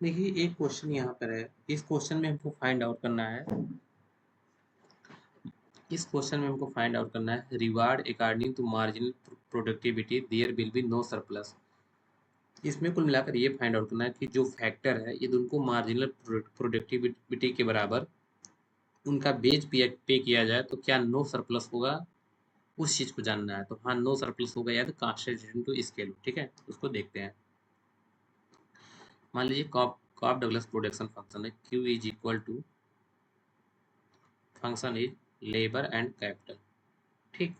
देखिए एक क्वेश्चन यहाँ पर है, इस क्वेश्चन में हमको फाइंड आउट करना है, reward according to marginal productivity there will be no surplus. इसमें कुल मिलाकर ये फाइंड आउट करना है कि जो फैक्टर है ये उनको मार्जिनल प्रोडक्टिविटी के बराबर उनका बेच पे किया जाए तो क्या नो सरप्लस होगा, उस चीज को जानना है। तो हाँ, नो सरप्लस होगा या तो कांस्टेंट टू स्केल, ठीक है, उसको देखते हैं। मान लीजिए कॉप डगलस प्रोडक्शन फंक्शन है, Q is equal to function is labour and capital, ठीक।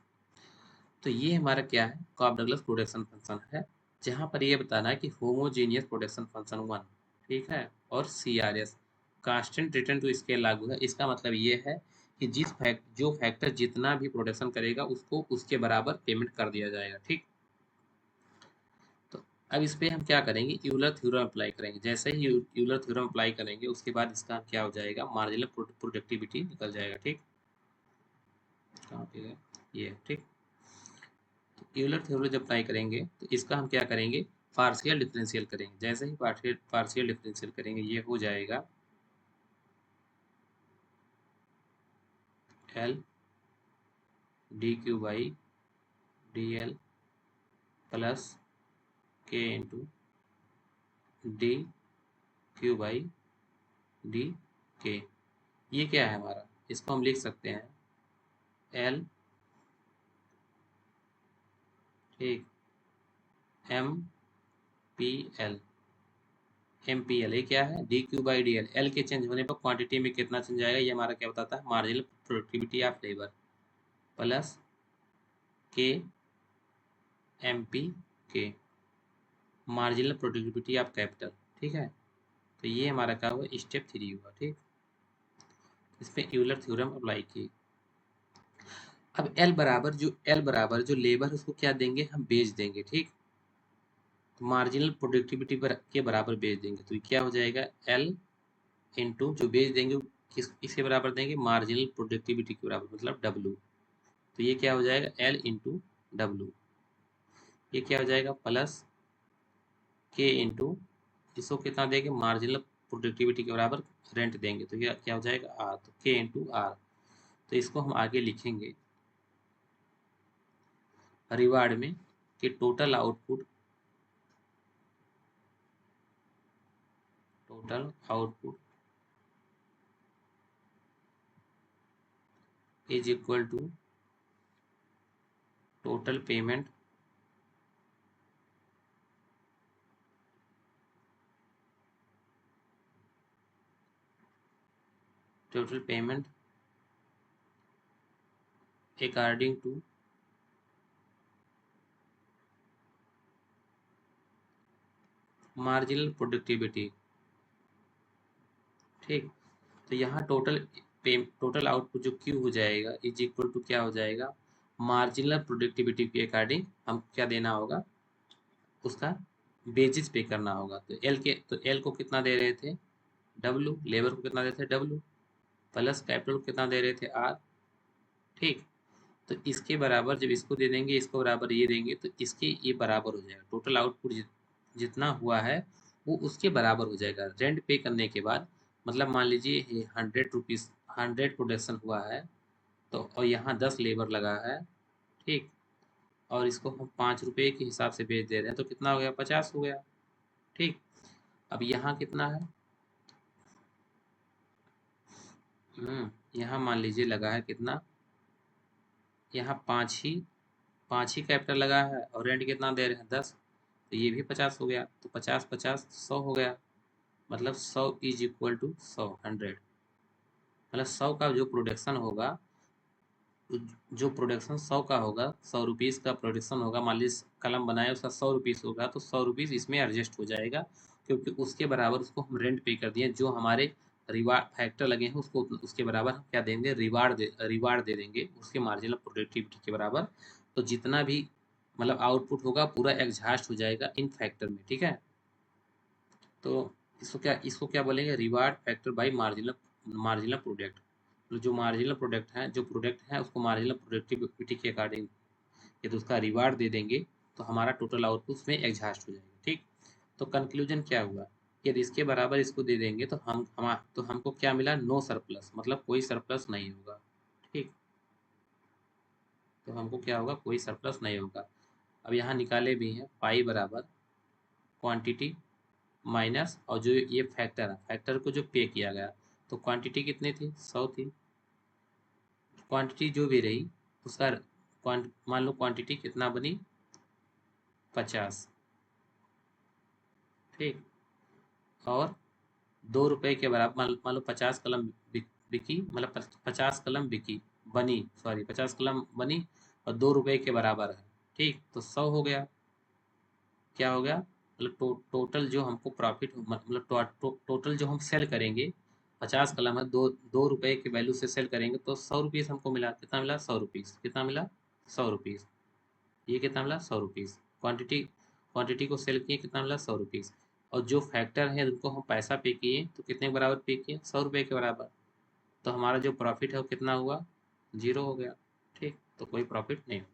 तो ये हमारा क्या है, कॉप डगलस प्रोडक्शन फंक्शन है, जहां पर ये बताना है कि होमोजीनियस प्रोडक्शन फंक्शन वन, ठीक है, और C R S constant return to scale लागू है। इसका मतलब ये है कि जो फैक्टर जितना भी प्रोडक्शन करेगा उसको उसके बराबर पेमेंट कर दिया जाएगा, ठीक। तो अब इस पे हम क्या करेंगे, यूलर थ्योरम अप्लाई करेंगे। जैसे ही यूलर थ्योरम अप्लाई करेंगे उसके बाद इसका क्या हो जाएगा, मार्जिनल प्रोडक्टिविटी निकल जाएगा, ठीक। कहाँ पे है ये, ठीक। यूलर थ्योरम जब अप्लाई करेंगे तो इसका हम क्या करेंगे, पार्शियल डिफरेंशियल करेंगे। जैसे ही पार्शियल डिफरेंशियल करेंगे ये हो जाएगा L D Q by D L plus K into D Q by D K. ये क्या है हमारा, इसको हम लिख सकते हैं एल, ठीक, M P L, M P L ये क्या है, D Q by D L. L के चेंज होने पर क्वांटिटी में कितना चेंज आएगा, ये हमारा क्या बताता है, marginal productivity of labour plus के एम पी के मार्जिनल प्रोडक्टिविटी ऑफ कैपिटल, ठीक है। तो ये हमारा क्या हुआ, स्टेप 3 हुआ, ठीक। इस पे यूलर थ्योरम अप्लाई की। अब एल बराबर जो लेबर है उसको क्या देंगे, हम बेच देंगे, ठीक। तो मार्जिनल प्रोडक्टिविटी के बराबर बेच देंगे तो ये क्या हो जाएगा, एल इंटू जो बेच देंगे वो किसके बराबर देंगे, मार्जिनल प्रोडक्टिविटी के बराबर, मतलब डब्लू। तो ये क्या हो जाएगा, एल इंटू डब्लू। ये क्या हो जाएगा, प्लस के इंटू इसको कितना देंगे, मार्जिनल प्रोडक्टिविटी के बराबर रेंट देंगे तो ये क्या हो जाएगा, आर। तो के इंटू आर। तो इसको हम आगे लिखेंगे रिवार्ड में कि total output is equal to total payment total payment according to marginal productivity, ठीक। तो यहाँ टोटल आउटपुट जो क्यू हो जाएगा इज इक्वल टू क्या हो जाएगा, मार्जिनल प्रोडक्टिविटी के अकॉर्डिंग हम क्या देना होगा, उसका बेसिस पे करना होगा। तो एल को कितना दे रहे थे, डब्लू, लेबर को कितना दे रहे थे, डब्लू, प्लस कैपिटल को कितना दे रहे थे, आर, ठीक। तो इसके बराबर जब इसको दे देंगे, इसको बराबर ये देंगे तो इसके ये बराबर हो जाएगा, टोटल आउटपुट जितना हुआ है वो उसके बराबर हो जाएगा रेंट पे करने के बाद। मतलब मान लीजिए 100 रुपीज़ 100 प्रोडक्शन हुआ है, तो और यहाँ 10 लेबर लगा है, ठीक। और इसको हम 5 रुपये के हिसाब से बेच दे रहे हैं तो कितना हो गया, 50 हो गया, ठीक। अब यहाँ कितना है, यहाँ मान लीजिए लगा है कितना, यहाँ पाँच ही कैपिटल लगा है और रेंट कितना दे रहे हैं, 10। तो ये भी 50 हो गया, तो 50 50 100 हो गया। मतलब 100 इज इक्वल टू 100 100, मतलब 100 का जो प्रोडक्शन होगा, जो प्रोडक्शन 100 का होगा, 100 रुपीज़ का प्रोडक्शन होगा, मान लीजिए कलम बनाए उसका 100 रुपीज़ होगा, तो 100 रुपीज़ इसमें एडजस्ट हो जाएगा क्योंकि उसके बराबर उसको हम रेंट पे कर दिए। जो हमारे रिवार्ड फैक्टर लगे हैं उसको उसके बराबर हम क्या देंगे, रिवार्ड दे देंगे उसके मार्जिनल प्रोडक्टिविटी के बराबर। तो जितना भी मतलब आउटपुट होगा पूरा एग्जॉस्ट हो जाएगा इन फैक्टर में, ठीक है। तो इसको क्या बोलेंगे, reward factor by marginal marginal product. तो जो मार्जिनल प्रोडक्ट है, उसको मार्जिनल प्रोडक्टिविटी के अकॉर्डिंग यदि उसका रिवार्ड दे देंगे तो हमारा टोटल आउटपुट में एग्जॉस्ट हो जाएगा, ठीक। तो कंक्लूजन क्या हुआ, यदि इसके बराबर इसको दे देंगे तो तो हमको क्या मिला, नो सरप्लस, मतलब कोई सरप्लस नहीं होगा। ठीक, तो हमको क्या होगा, कोई सरप्लस नहीं होगा। अब यहाँ निकाले भी हैं, पाई बराबर क्वांटिटी माइनस, और जो ये फैक्टर है, फैक्टर को जो पे किया गया, तो क्वांटिटी कितनी थी, 100 थी। क्वांटिटी जो भी रही उसका मान लो क्वांटिटी कितना बनी, 50। ठीक, और 2 रुपए के बराबर मान लो 50 कलम बिकी, मतलब 50 कलम बिकी, बनी, सॉरी 50 कलम बनी, और 2 रुपए के बराबर है। ठीक, तो 100 हो गया। क्या हो गया, मतलब टोटल जो हमको प्रॉफिट, मतलब टोटल जो हम सेल करेंगे, 50 कलम है, 2 रुपए के वैल्यू से सेल करेंगे, तो 100 रुपीज़ हमको मिला। कितना मिला, 100 रुपीज़। कितना मिला, 100 रुपीज़। ये कितना मिला, 100 रुपीज़। क्वांटिटी क्वांटिटी को सेल किए, कितना मिला, 100 रुपीज़। और जो फैक्टर है उनको हम पैसा पे किए, तो कितने के बराबर पे किए, 100 रुपये के बराबर। तो हमारा जो प्रॉफिट है वो कितना हुआ, 0 हो गया। ठीक, तो कोई प्रॉफिट नहीं हुआ।